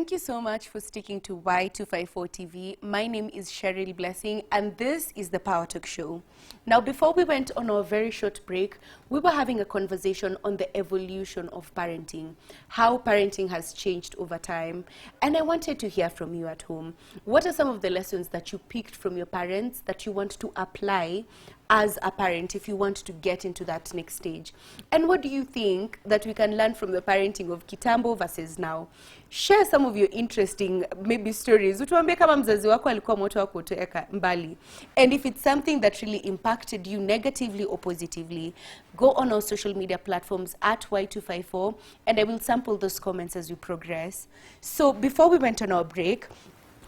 Thank you so much for sticking to Y254 TV. My name is Cheryl Blessing, and this is the Power Talk Show. Now, before we went on our very short break, we were having a conversation on the evolution of parenting, how parenting has changed over time, and I wanted to hear from you at home. What are some of the lessons that you picked from your parents that you want to apply as a parent if you want to get into that next stage? And what do you think that we can learn from the parenting of kitambo versus now? Share some of your interesting maybe stories. Utuambie kama mzazi wako alikuwa moto wako kutoeka mbali. And if it's something that really impacted you negatively or positively, go on our social media platforms at Y254 and I will sample those comments as we progress. So before we went on our break,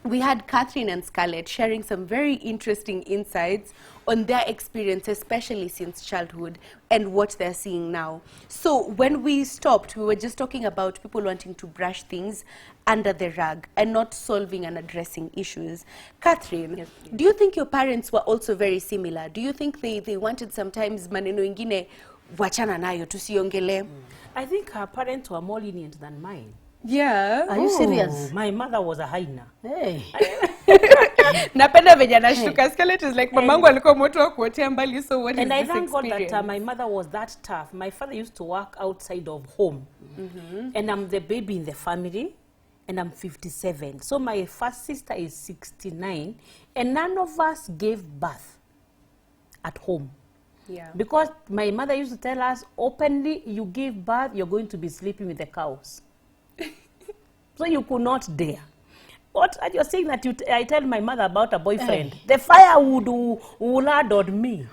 we had Catherine and Scarlett sharing some very interesting insights on their experience, especially since childhood, and what they're seeing now. So when we stopped, we were just talking about people wanting to brush things under the rug and not solving and addressing issues. Catherine, yes, do you think your parents were also very similar? Do you think they wanted sometimes maneno ingine wachana nayo tusiongele? I think her parents were more lenient than mine. Yeah. Are you serious? My mother was a hyena. Hey. Napenda venye nashtuka. Scarlett is like, mamangu alikuwa moto wa kuotea mbali, so what is this experience? And I thank God that my mother was that tough. My father used to work outside of home. And I'm the baby in the family. And I'm 57. So my first sister is 69. And none of us gave birth at home. Yeah. Because my mother used to tell us openly, you give birth, you're going to be sleeping with the cows. So you could not dare. What are you saying that I tell my mother about a boyfriend? The firewood will add on me.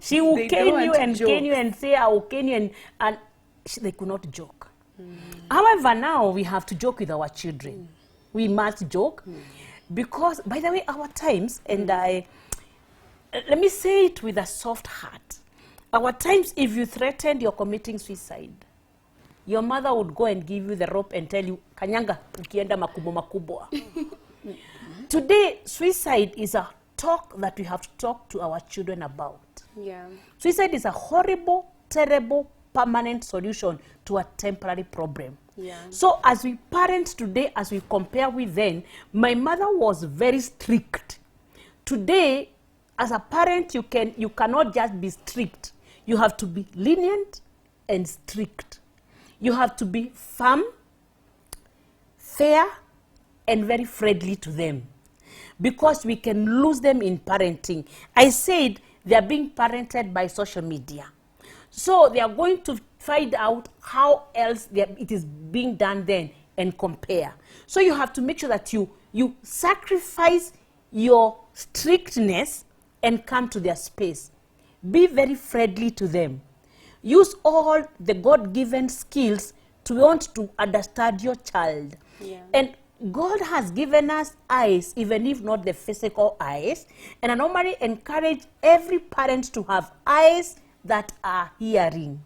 She will cane you and cane you and say, I will cane you, and they could not joke. However, now we have to joke with our children. We must joke. Because, by the way, our times, and let me say it with a soft heart. Our times, if you threatened, you're committing suicide. Your mother would go and give you the rope and tell you, kanyanga, ukienda makubwa makubwa. Today, suicide is a talk that we have to talk to our children about. Yeah. Suicide is a horrible, terrible, permanent solution to a temporary problem. Yeah. So as we parent today, as we compare with then, my mother was very strict. Today, as a parent, you cannot just be strict. You have to be lenient and strict. You have to be firm, fair, and very friendly to them. Because we can lose them in parenting. I said they are being parented by social media. So they are going to find out how else it is being done then and compare. So you have to make sure that you sacrifice your strictness and come to their space. Be very friendly to them. Use all the God-given skills to want to understand your child. Yeah. And God has given us eyes, even if not the physical eyes. And I normally encourage every parent to have eyes that are hearing.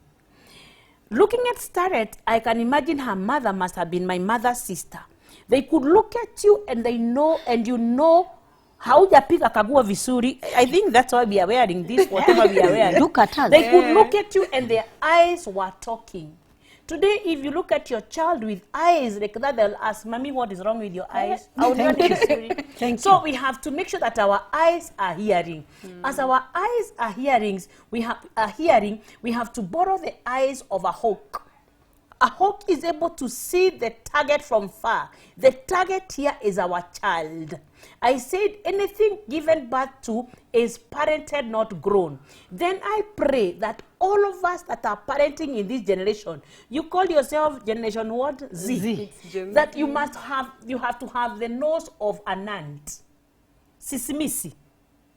Looking at Starrett, I can imagine her mother must have been my mother's sister. They could look at you and they know, and you know, haujapika kagua visuri. I think that's why we are wearing this, whatever we are wearing. Look at us. They could look at you and their eyes were talking. Today, if you look at your child with eyes like that, they'll ask, Mommy, what is wrong with your eyes? Thank you. So we have to make sure that our eyes are hearing. As our eyes are hearing, we have to borrow the eyes of a hawk. A hawk is able to see the target from far. The target here is our child. I said anything given birth to is parented, not grown. Then I pray that all of us that are parenting in this generation, you call yourself generation what? Z. That you have to have the nose of an ant. Sisimisi.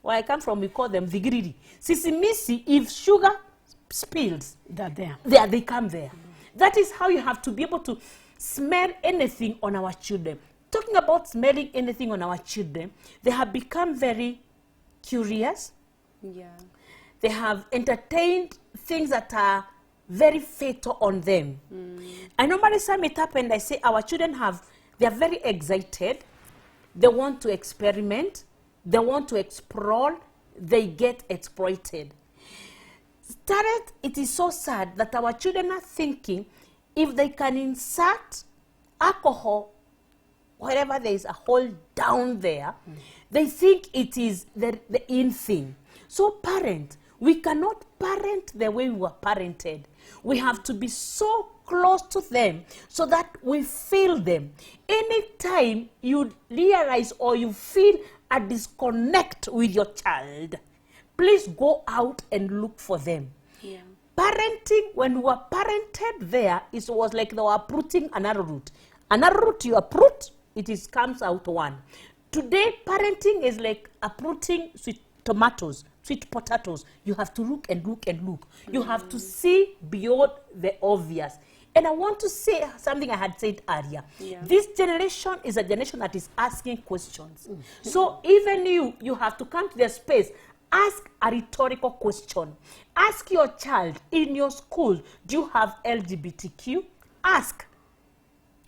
Where I come from, we call them vigiriri. Sisimisi, if sugar spills, they're there. They come there. That is how you have to be able to smell anything on our children. Talking about smelling anything on our children, they have become very curious. Yeah. They have entertained things that are very fatal on them. I normally sum it up and I say our children they are very excited. They want to experiment. They want to explore. They get exploited. Started, it is so sad that our children are thinking if they can insert alcohol wherever there is a hole down there, they think it is the in thing. So parent, we cannot parent the way we were parented. We have to be so close to them so that we feel them. Anytime you realize or you feel a disconnect with your child, please go out and look for them. Yeah. Parenting, when we were parented there, it was like they were uprooting another root. Another root you uproot, comes out one. Today, parenting is like uprooting sweet tomatoes, sweet potatoes. You have to look and look and look. You have to see beyond the obvious. And I want to say something I had said earlier. Yeah. This generation is a generation that is asking questions. So even you have to come to the space. Ask a rhetorical question. Ask your child in your school, do you have LGBTQ? Ask.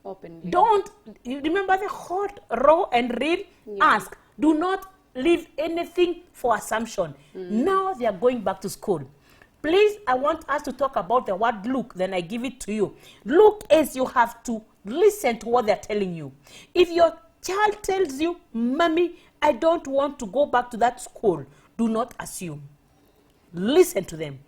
Openly. Don't, you remember the hot, raw and real? Yeah. Ask. Do not leave anything for assumption. Now they are going back to school. Please, I want us to talk about the word look, then I give it to you. Look is you have to listen to what they're telling you. If your child tells you, Mommy, I don't want to go back to that school, do not assume. Listen to them.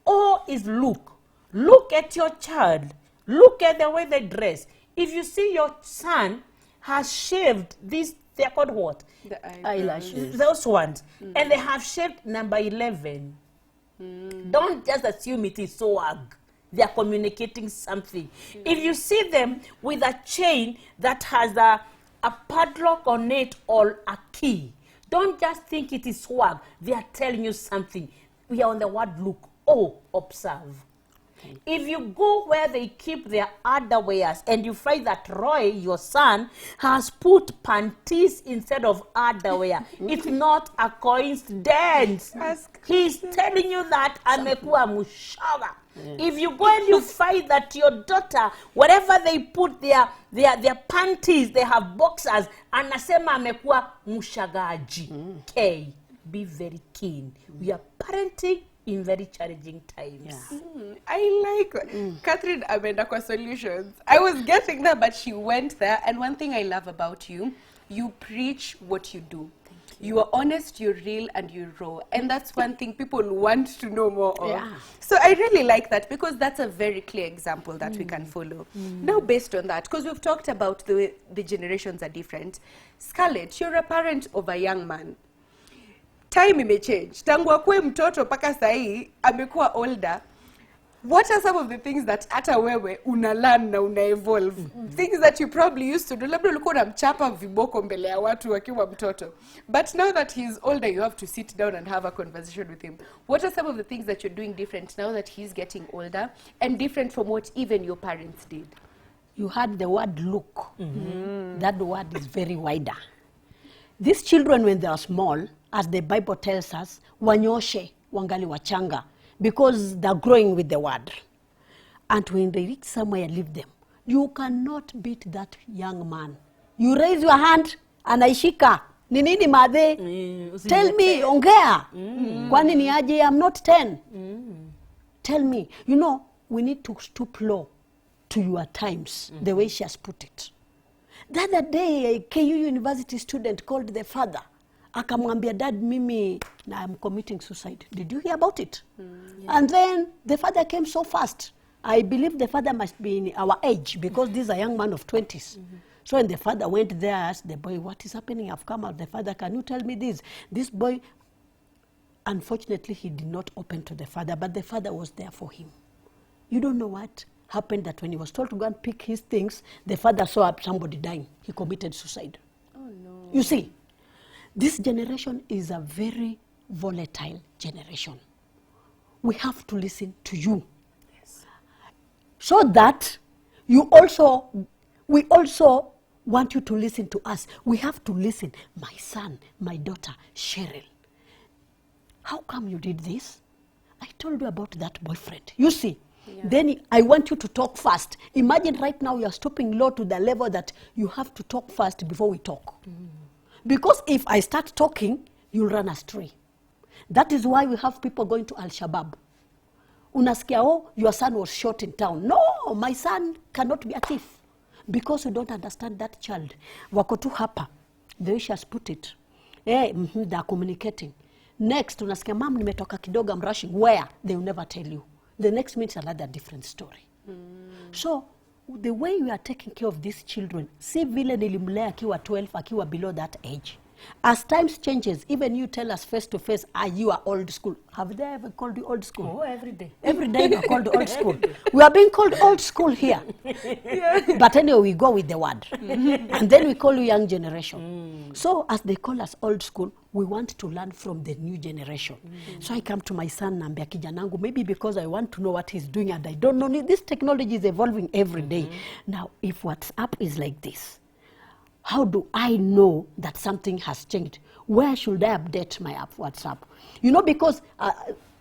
O is look. Look at your child. Look at the way they dress. If you see your son has shaved this, they're called what? The Eyelashes. Those ones. And they have shaved number 11. Don't just assume it is swag. They are communicating something. If you see them with a chain that has a padlock on it or a key, don't just think it is swag. They are telling you something. We are on the word look. Oh, observe. If you go where they keep their underwears and you find that Roy, your son, has put panties instead of underwear, it's not a coincidence. He's telling you that amekuwa mushaga. If you go and you find that your daughter, wherever they put their panties, they have boxers, anasema amekuwa mushagaji. Okay, be very keen. We are parenting in very challenging times. Yeah. I like Catherine amenda kwa solutions. I was getting there, but she went there. And one thing I love about you, you preach what you do. You are honest, you're real, and you're raw. And that's one thing people want to know more of. Yeah. So I really like that because that's a very clear example that we can follow. Now, based on that, because we've talked about the way the generations are different. Scarlett, you're a parent of a young man. Time imechange. Tangu akue mtoto paka sahi amekuwa older. What are some of the things that hata wewe una learn na una evolve? Things that you probably used to do. Labda ulikuwa unamchapa viboko mbele ya watu wakiwa mtoto. But now that he's older, you have to sit down and have a conversation with him. What are some of the things that you're doing different now that he's getting older and different from what even your parents did? You had the word look. That word is very wider. These children, when they are small, as the Bible tells us, wanyoshe wangali wachanga, because they're growing with the word. And when they reach somewhere, leave them. You cannot beat that young man. You raise your hand, anaishika. Ni nini madhe? Tell me, ongea. Kwani ni aje? I'm not 10. Tell me. You know, we need to stoop low to your times, the way she has put it. The other day, a KU University student called the father. Akamwambia, Dad, mimi, I'm committing suicide. Did you hear about it? Yeah. And then the father came so fast. I believe the father must be in our age because this is a young man of 20s. So when the father went there, asked the boy, what is happening? I've come out. The father, can you tell me this? This boy, unfortunately, he did not open to the father, but the father was there for him. You don't know what happened, that when he was told to go and pick his things, the father saw somebody dying. He committed suicide. Oh, no. You see, this generation is a very volatile generation. We have to listen to you. Yes. So that we also want you to listen to us. We have to listen. My son, my daughter, Cheryl, how come you did this? I told you about that boyfriend. You see, then I want you to talk fast. Imagine right now you are stopping low to the level that you have to talk fast before we talk. Because if I start talking, you'll run astray. That is why we have people going to Al-Shabaab. Unasikia, oh, your son was shot in town. No, my son cannot be a thief. because you don't understand that child. Wako tu hapa, the way she has put it. They are communicating. Next, unasikia, mom, nimetoka kidogo, I'm rushing. Where? They will never tell you. The next minute, another different story. So, the way we are taking care of these children, si vile nilimlea akiwa 12, akiwa below that age. As times changes, even you tell us face to face, you are old school. Have they ever called you old school? Oh, every day. Every day you are called old school. We are being called old school here. But anyway, we go with the word. And then we call you young generation. So as they call us old school, we want to learn from the new generation. So I come to my son, Nambia Kijanangu, maybe because I want to know what he's doing and I don't know. This technology is evolving every day. Now, if WhatsApp is like this, how do I know that something has changed? Where should I update my app, WhatsApp? You know, because,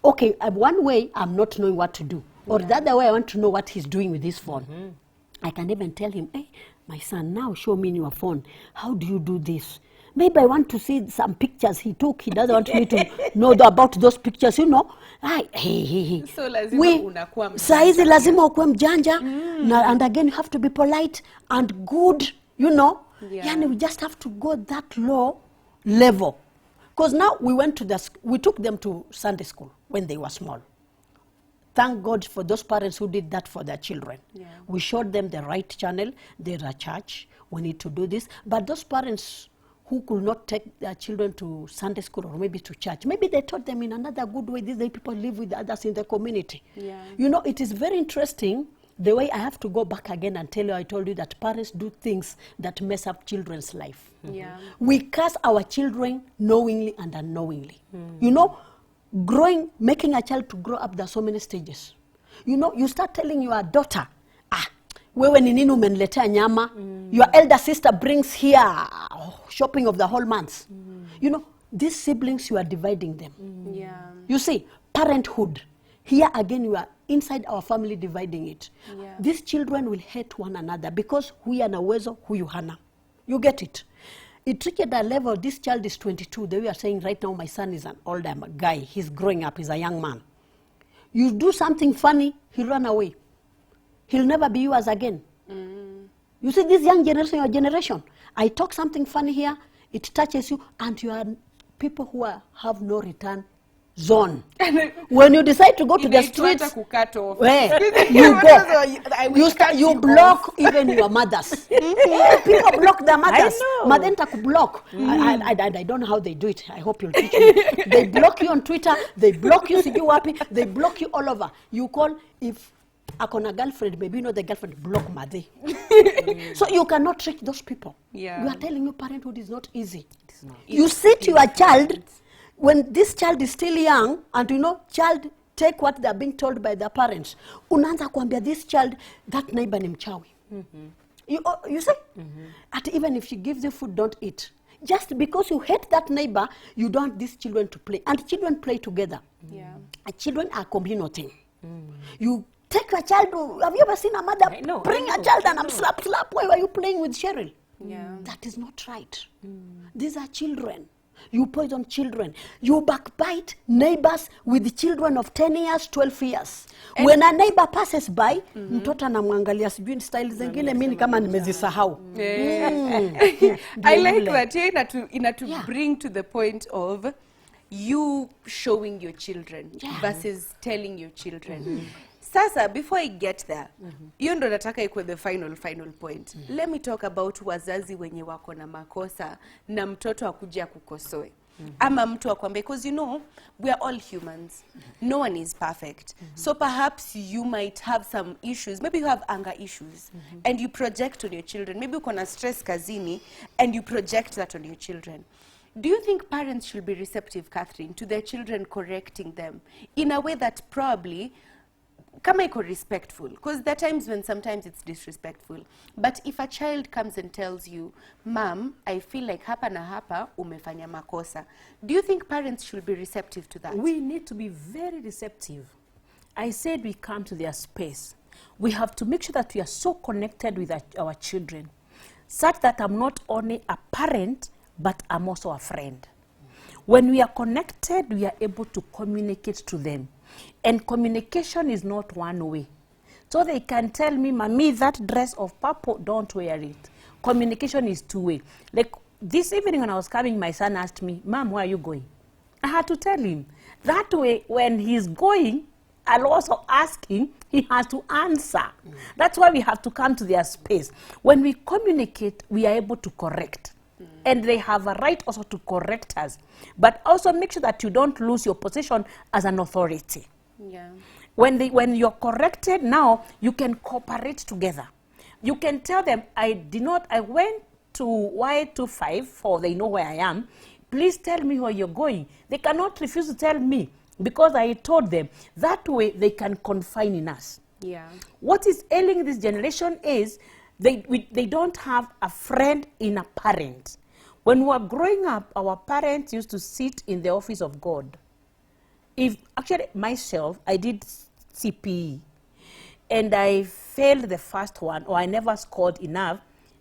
one way I'm not knowing what to do. Or the other way I want to know what he's doing with his phone. I can even tell him, hey, my son, now show me your phone. How do you do this? Maybe I want to see some pictures he took. He doesn't want me to know about those pictures, you know. So lazima unakuwa mjanja. Saizi lazima ukuwe mjanja. And again, you have to be polite and good, you know. Yani, we just have to go that low level. Because now we took them to Sunday school when they were small. Thank God for those parents who did that for their children. We showed them the right channel. They're a church. We need to do this. But those parents who could not take their children to Sunday school or maybe to church, maybe they taught them in another good way. These people live with others in the community. You know, it is very interesting the way I have to go back again and tell you, I told you that parents do things that mess up children's life. We curse our children knowingly and unknowingly. You know, making a child to grow up, there are so many stages. You know, you start telling your daughter, wewe ni nini umeniletea nyama? Your elder sister brings here shopping of the whole month. You know, these siblings, you are dividing them. You see, parenthood. Here again, you are inside our family dividing it. These children will hate one another because huyu ana uwezo, huyu hana. You get it? It reached a level, this child is 22. The way we are saying right now, my son is an older guy. He's growing up. He's a young man. You do something funny, he'll run away. He'll never be yours again. You see, this young generation, your generation, I talk something funny here, it touches you, and you are people who have no return zone. When you decide to go to the streets, you block even your mothers. People block their mothers. Madenta could block. I don't know how they do it. I hope you'll teach me. They block you on Twitter. They block you, they block you all over. You call, if akona girlfriend, maybe you know the girlfriend, block Made. So you cannot trick those people. We are telling you parenthood is not easy. You say to your child, when this child is still young, and you know, child take what they are being told by their parents. Unaanza kuambia this child, that neighbor ni mchawi. You see? And even if she gives you food, don't eat. Just because you hate that neighbor, you don't want these children to play. And children play together. Children are communal thing. You take your child, have you ever seen a mother bring a child and slap? Why are you playing with Cheryl? That is not right. These are children. You poison children. You backbite neighbors with children of 10 years, 12 years. And when a neighbor passes by, mtoto anamwangalia sijui style zingine mimi kama nimezisahau. I like that ina bring to the point of you showing your children versus telling your children. Sasa, before I get there, hiyo ndo nataka ikuwe the final point. Let me talk about wazazi wenye wako na makosa na mtoto akuja kukosoe. Ama mtu akwambie, because you know, we are all humans. No one is perfect. So perhaps you might have some issues. Maybe you have anger issues and you project on your children. Maybe uko na stress kazini and you project that on your children. Do you think parents should be receptive, Catherine, to their children correcting them in a way that probably kama iko respectful? Because there are times when sometimes it's disrespectful. But if a child comes and tells you, Mom, I feel like hapa na hapa umefanya makosa, do you think parents should be receptive to that? We need to be very receptive. I said we come to their space. We have to make sure that we are so connected with our children, such that I'm not only a parent, but I'm also a friend. When we are connected, we are able to communicate to them. And communication is not one way. So they can tell me, Mommy, that dress of purple, don't wear it. Communication is two-way. Like this evening when I was coming, my son asked me, Mom, where are you going? I had to tell him. That way, when he's going, I'll also ask him, he has to answer. That's why we have to come to their space. When we communicate, we are able to correct. And they have a right also to correct us. But also make sure that you don't lose your position as an authority. Yeah. When you're corrected, now you can cooperate together. You can tell them, I went to Y254, they know where I am. Please tell me where you're going. They cannot refuse to tell me because I told them. That way they can confine in us. Yeah. What is ailing this generation is they don't have a friend in a parent. When we were growing up, our parents used to sit in the office of God. If actually myself, I did CPE and I failed the first one, or I never scored enough,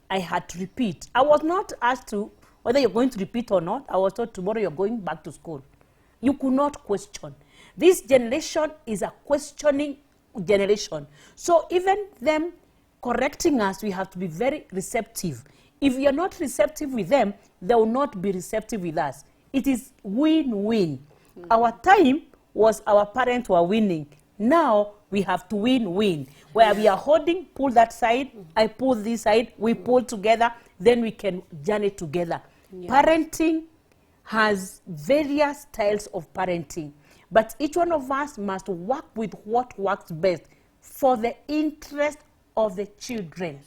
I had to repeat. I was not asked to whether you're going to repeat or not. I was told tomorrow you're going back to school. You could not question. This generation is a questioning generation. So even them correcting us, we have to be very receptive. If we are not receptive with them, they will not be receptive with us. It is win-win. Our time was our parents were winning. Now we have to win-win. Where we are holding, pull that side, I pull this side, we pull together, then we can journey together. Yeah. Parenting has various styles of parenting, but each one of us must work with what works best for the interest of the children.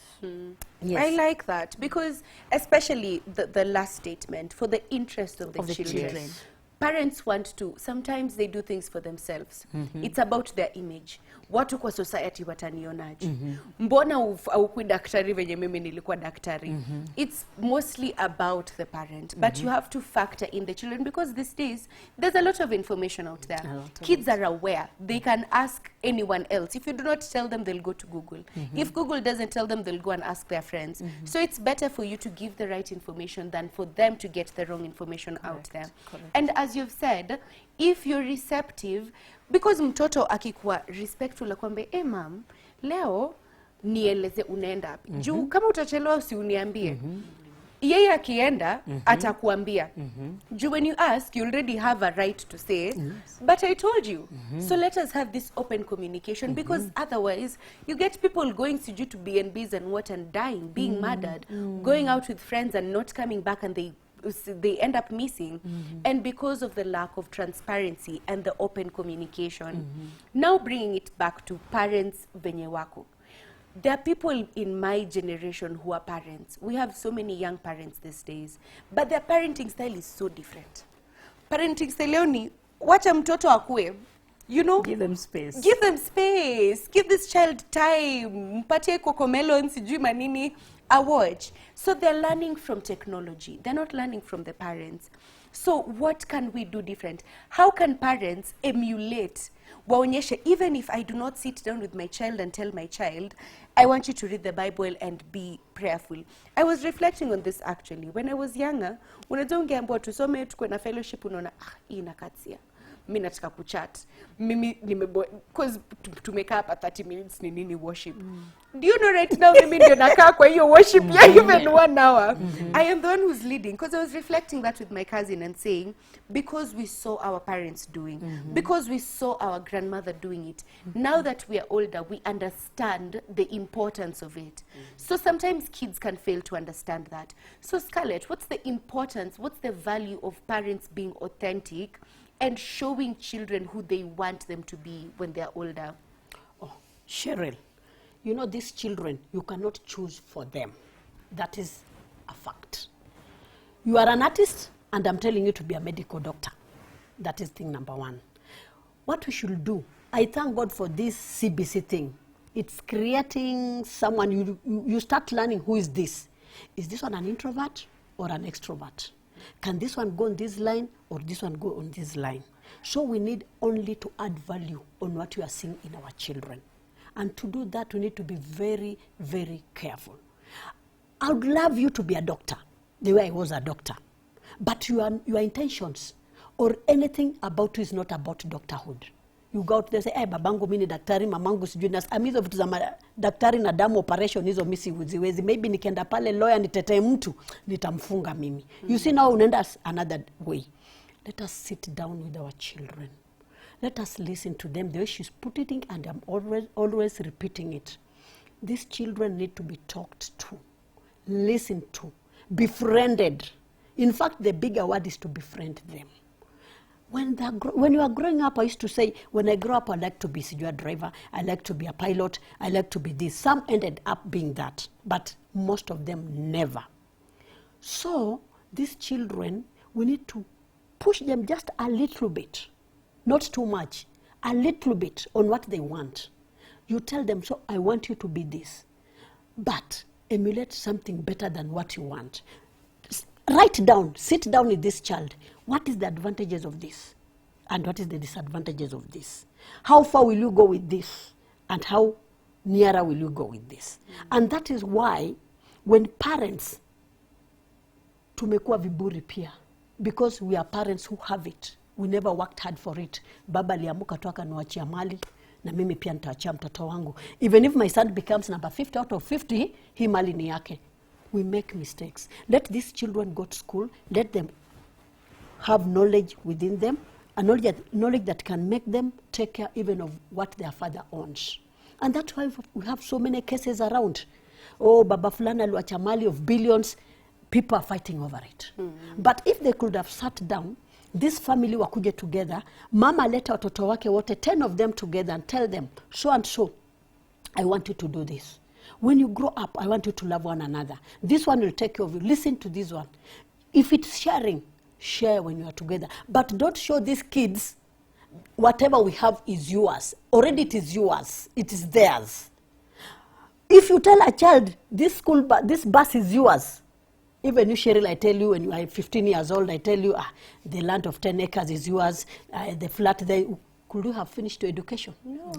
Yes. I like that, because especially the last statement, for the interest of the children. Parents want to, sometimes they do things for themselves. It's about their image. Watu kwa society watanionaje. Mbona haukui daktari venye mimi nilikuwa daktari. It's mostly about the parent, but you have to factor in the children, because these days there's a lot of information out there. Kids are aware. They can ask anyone else. If you do not tell them, they'll go to Google. If Google doesn't tell them, they'll go and ask their friends. So it's better for you to give the right information than for them to get the wrong information out there. And as you've said, if you're receptive, because mtoto akikuwa respectful akwambie, mom, leo nieleze unaenda wapi. Juu kama utachelewa usiniambie. Yeye akienda atakuambia. Juu when you ask, you already have a right to say, but I told you. So let us have this open communication, because otherwise you get people going to B&Bs and what, and dying, being murdered, going out with friends and not coming back, and they end up missing. And because of the lack of transparency and the open communication. Now bringing it back to parents venye wako. There are people in my generation who are parents. We have so many young parents these days, but their parenting style is so different. Parenting style ni wacha mtoto akue. You know, give them space. Give them space. Give this child time. Mpatie cocomelon sijui manini a watch. So they're learning from technology. They're not learning from the parents. So what can we do different? How can parents emulate? Waonyeshe, even if I do not sit down with my child and tell my child, I want you to read the Bible and be prayerful. I was reflecting on this actually. When I was younger, unajua ungeambiwa tusome tukue na fellowship, unaona hii inakatia. Mimi nataka kuchat. Mimi because tumekaa hapa 30 minutes ni nini worship. Do you know right now mimi ndio nakaa kwa hiyo worship ya even 1 hour. I am the one who's leading, because I was reflecting that with my cousin and saying, because we saw our parents doing, because we saw our grandmother doing it, now that we are older, we understand the importance of it. So sometimes kids can fail to understand that. So Scarlett, what's the importance, what's the value of parents being authentic and showing children who they want them to be when they're older? Oh, Cheryl, you know, these children, you cannot choose for them. That is a fact. You are an artist, and I'm telling you to be a medical doctor. That is thing number one. What we should do, I thank God for this CBC thing. It's creating someone, you start learning who is this. Is this one an introvert or an extrovert? Can this one go on this line or this one go on this line? So we need only to add value on what we are seeing in our children. And to do that, we need to be very, very careful. I would love you to be a doctor, the way I was a doctor. But your intentions or anything about you is not about doctorhood. You go out there say, babangu mimi ni daktari, mamangu sijui na amizo vitu za daktari na damu operation hizo mimi siwezi. Maybe nikienda pale lawyer nitetee mtu, nitamfunga mimi. You see now unaenda another way. Let us sit down with our children. Let us listen to them the way she's putting it, and I'm always repeating it. These children need to be talked to, listened to, befriended. In fact, the bigger word is to befriend them. When you are growing up, I used to say, when I grow up, I'd like to be a driver, I'd like to be a pilot, I'd like to be this. Some ended up being that, but most of them never. So these children, we need to push them just a little bit, not too much, a little bit on what they want. You tell them, so I want you to be this, but emulate something better than what you want. Write down, sit down with this child. What is the advantages of this? And what is the disadvantages of this? How far will you go with this? And how nearer will you go with this? And that is why when parents, tumekuwa viburi pia, because we are parents who have it. We never worked hard for it. Baba aliamuka tu akaniachia mali, na mimi pia nitaachia mtoto wangu. Even if my son becomes number 50 out of 50, hii mali ni yake. We make mistakes. Let these children go to school. Let them have knowledge within them, a knowledge that can make them take care even of what their father owns. And that's why we have so many cases around. Oh, Baba Fulana aliacha mali of billions. People are fighting over it. But if they could have sat down, this family wakuje together, mama leta watoto wake wote, 10 of them together, and tell them, so and so, I want you to do this. When you grow up, I want you to love one another. This one will take care of you. Listen to this one. If it's sharing, share when you are together. But don't show these kids whatever we have is yours. Already it is yours. It is theirs. If you tell a child, this bus is yours, even you, Cheryl, I tell you, when you are 15 years old, I tell you, the land of 10 acres is yours, the flat there. Could you have finished your education? No.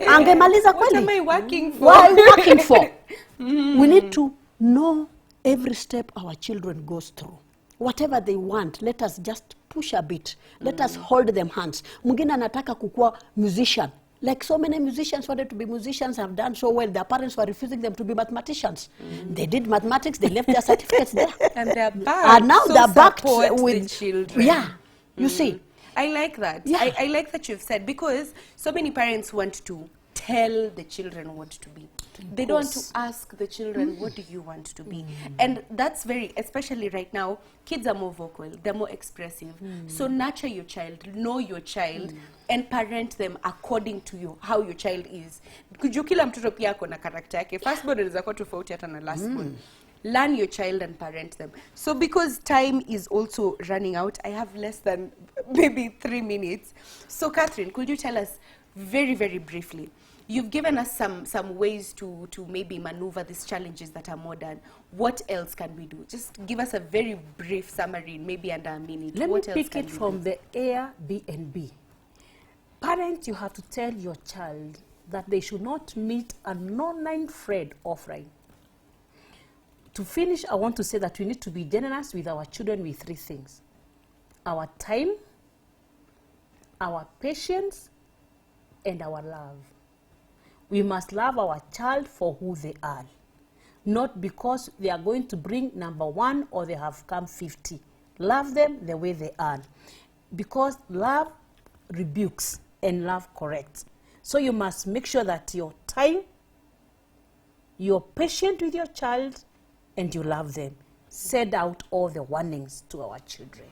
Angemaliza kweli. What am I working for? What are you working for? We need to know every step our children goes through. Whatever they want, let us just push a bit. Let us hold them hands. Mwingine anataka kukua musician. Like so many musicians wanted to be musicians, have done so well. Their parents were refusing them to be mathematicians. They did mathematics, they left their certificates there. And they're back. And now so they're backed with with children. Yeah, you see. I like that. Yeah. I like that you've said, because so many parents want to tell the children what to be. They don't want to ask the children, what do you want to be? And that's especially right now, kids are more vocal, they're more expressive. So nurture your child, know your child, and parent them according to you, how your child is. Kujua kila mtoto pia ako na karakta yake. Firstborn inaweza kuwa tofauti hata na lastborn. Learn your child and parent them. So because time is also running out, I have less than maybe 3 minutes. So Catherine, could you tell us very, very briefly, you've given us some ways to maybe maneuver these challenges that are modern. What else can we do? Just give us a very brief summary, maybe under a minute. Let what me pick it from the Airbnb. Parents, you have to tell your child that they should not meet an online friend offline. To finish, I want to say that we need to be generous with our children with 3 things. Our time, our patience, and our love. We must love our child for who they are, not because they are going to bring number 1 or they have come 50. Love them the way they are, because love rebukes and love corrects. So you must make sure that your time, you're patient with your child, and you love them. Send out all the warnings to our children.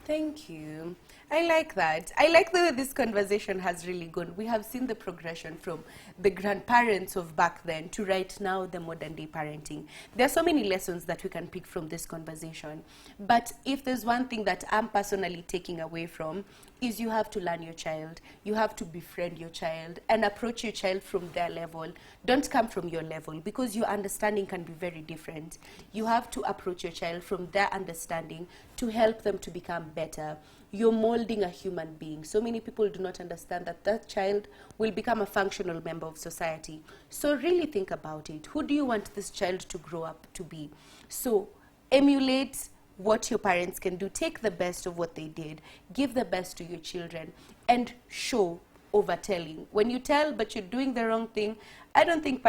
Thank you. I like that. I like the way this conversation has really gone. We have seen the progression from the grandparents of back then to right now, the modern day parenting. There are so many lessons that we can pick from this conversation. But if there's one thing that I'm personally taking away from, is you have to learn your child. You have to befriend your child and approach your child from their level. Don't come from your level, because your understanding can be very different. You have to approach your child from their understanding to help them to become better. You're molding a human being. So many people do not understand that that child will become a functional member of society. So really think about it. Who do you want this child to grow up to be? So emulate, what your parents can do. Take the best of what they did. Give the best to your children and show over telling. When you tell but you're doing the wrong thing, I don't think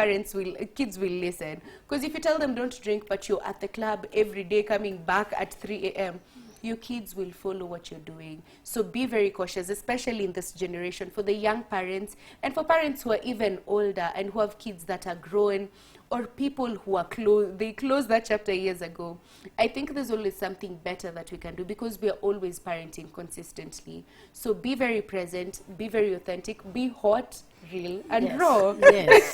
kids will listen. Because if you tell them don't drink but you're at the club every day coming back at 3 a.m., your kids will follow what you're doing. So be very cautious, especially in this generation, for the young parents and for parents who are even older and who have kids that are grown, or people who are they closed that chapter years ago. I think there's always something better that we can do, because we are always parenting consistently. So be very present, be very authentic, be hot, real, and raw. Yes.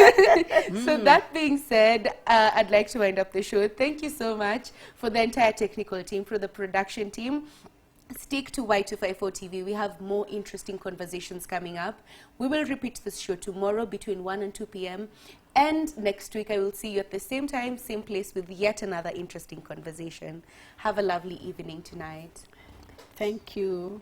So that being said, I'd like to wind up the show. Thank you so much for the entire technical team, for the production team. Stick to Y254 TV. We have more interesting conversations coming up. We will repeat this show tomorrow between 1 and 2 p.m. And next week, I will see you at the same time, same place, with yet another interesting conversation. Have a lovely evening tonight. Thank you.